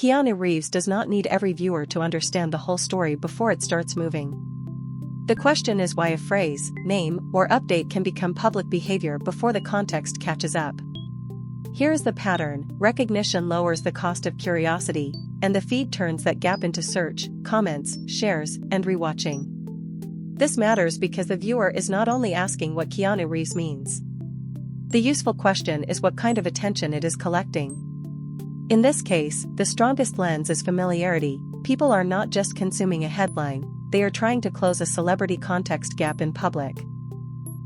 Keanu Reeves does not need every viewer to understand the whole story before it starts moving. The question is why a phrase, name, or update can become public behavior before the context catches up. Here is the pattern: recognition lowers the cost of curiosity, and the feed turns that gap into search, comments, shares, and rewatching. This matters because the viewer is not only asking what Keanu Reeves means. The useful question is what kind of attention it is collecting. In this case, the strongest lens is familiarity. People are not just consuming a headline, they are trying to close a celebrity context gap in public.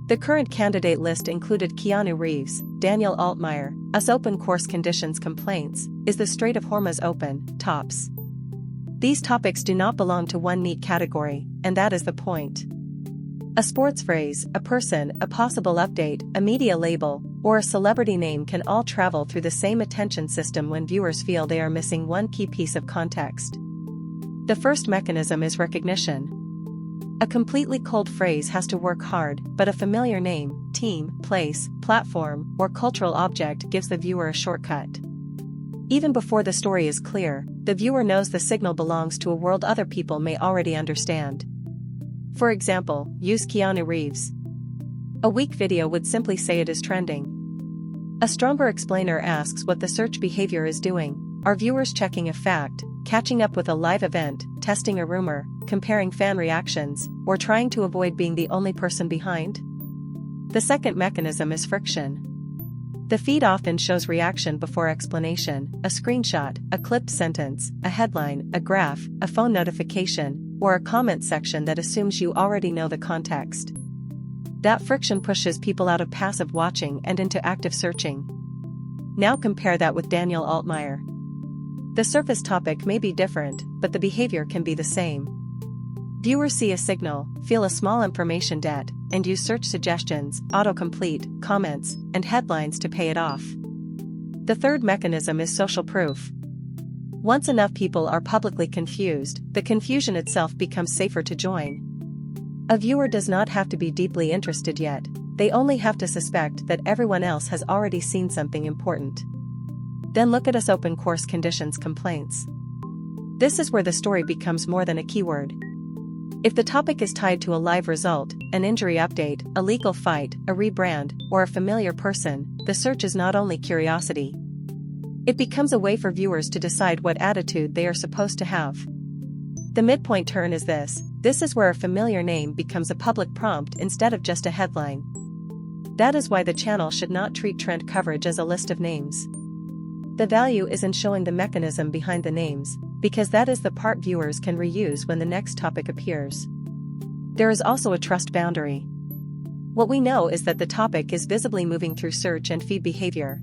The current candidate list included Keanu Reeves, Daniel Altmaier, Us Open Course Conditions Complaints, Is the Strait of Hormuz Open, Tops. These topics do not belong to one neat category, and that is the point. A sports phrase, a person, a possible update, a media label, or a celebrity name can all travel through the same attention system when viewers feel they are missing one key piece of context. The first mechanism is recognition. A completely cold phrase has to work hard, but a familiar name, team, place, platform, or cultural object gives the viewer a shortcut. Even before the story is clear, the viewer knows the signal belongs to a world other people may already understand. For example, use Keanu Reeves. A weak video would simply say it is trending. A stronger explainer asks what the search behavior is doing. Are viewers checking a fact, catching up with a live event, testing a rumor, comparing fan reactions, or trying to avoid being the only person behind? The second mechanism is friction. The feed often shows reaction before explanation: a screenshot, a clipped sentence, a headline, a graph, a phone notification, or a comment section that assumes you already know the context. That friction pushes people out of passive watching and into active searching. Now compare that with Daniel Altmaier. The surface topic may be different, but the behavior can be the same. Viewers see a signal, feel a small information debt, and use search suggestions, autocomplete, comments, and headlines to pay it off. The third mechanism is social proof. Once enough people are publicly confused, the confusion itself becomes safer to join. A viewer does not have to be deeply interested yet, they only have to suspect that everyone else has already seen something important. Then look at Us Open Course Conditions Complaints. This is where the story becomes more than a keyword. If the topic is tied to a live result, an injury update, a legal fight, a rebrand, or a familiar person, the search is not only curiosity. It becomes a way for viewers to decide what attitude they are supposed to have. The midpoint turn is this. This is where a familiar name becomes a public prompt instead of just a headline. That is why the channel should not treat trend coverage as a list of names. The value is in showing the mechanism behind the names, because that is the part viewers can reuse when the next topic appears. There is also a trust boundary. What we know is that the topic is visibly moving through search and feed behavior.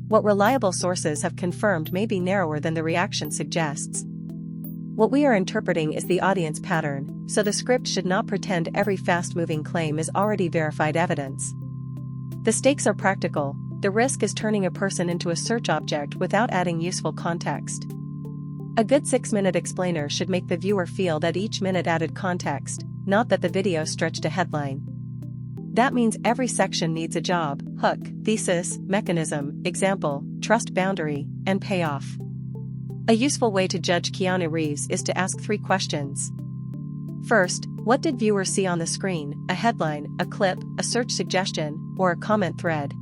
What reliable sources have confirmed may be narrower than the reaction suggests. What we are interpreting is the audience pattern, so the script should not pretend every fast-moving claim is already verified evidence. The stakes are practical. The risk is turning a person into a search object without adding useful context. A good 6-minute explainer should make the viewer feel that each minute added context, not that the video stretched a headline. That means every section needs a job: hook, thesis, mechanism, example, trust boundary, and payoff. A useful way to judge Keanu Reeves is to ask 3 questions. First, what did viewers see on the screen? A headline, a clip, a search suggestion, or a comment thread?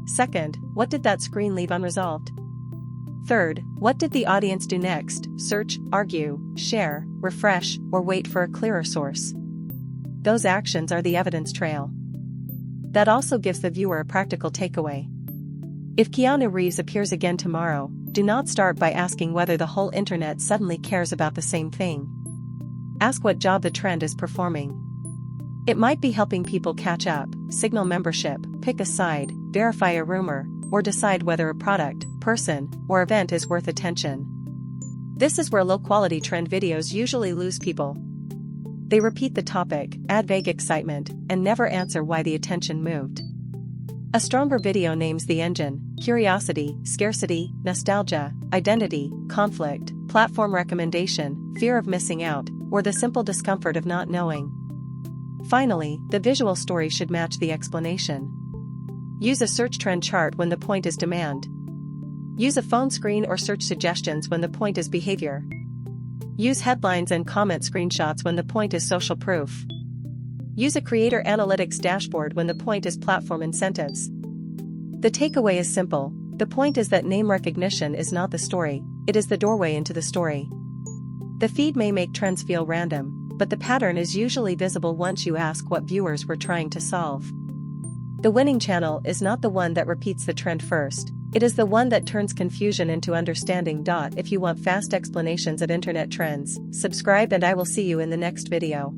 Second, what did that screen leave unresolved? Third, what did the audience do next? Search, argue, share, refresh, or wait for a clearer source? Those actions are the evidence trail. That also gives the viewer a practical takeaway. If Keanu Reeves appears again tomorrow, do not start by asking whether the whole internet suddenly cares about the same thing. Ask what job the trend is performing. It might be helping people catch up, signal membership, pick a side, verify a rumor, or decide whether a product, person, or event is worth attention. This is where low-quality trend videos usually lose people. They repeat the topic, add vague excitement, and never answer why the attention moved. A stronger video names the engine: curiosity, scarcity, nostalgia, identity, conflict, platform recommendation, fear of missing out, or the simple discomfort of not knowing. Finally, the visual story should match the explanation. Use a search trend chart when the point is demand. Use a phone screen or search suggestions when the point is behavior. Use headlines and comment screenshots when the point is social proof. Use a creator analytics dashboard when the point is platform incentives. The takeaway is simple. The point is that name recognition is not the story, it is the doorway into the story. The feed may make trends feel random, but the pattern is usually visible once you ask what viewers were trying to solve. The winning channel is not the one that repeats the trend first, it is the one that turns confusion into understanding. If you want fast explanations of internet trends, subscribe and I will see you in the next video.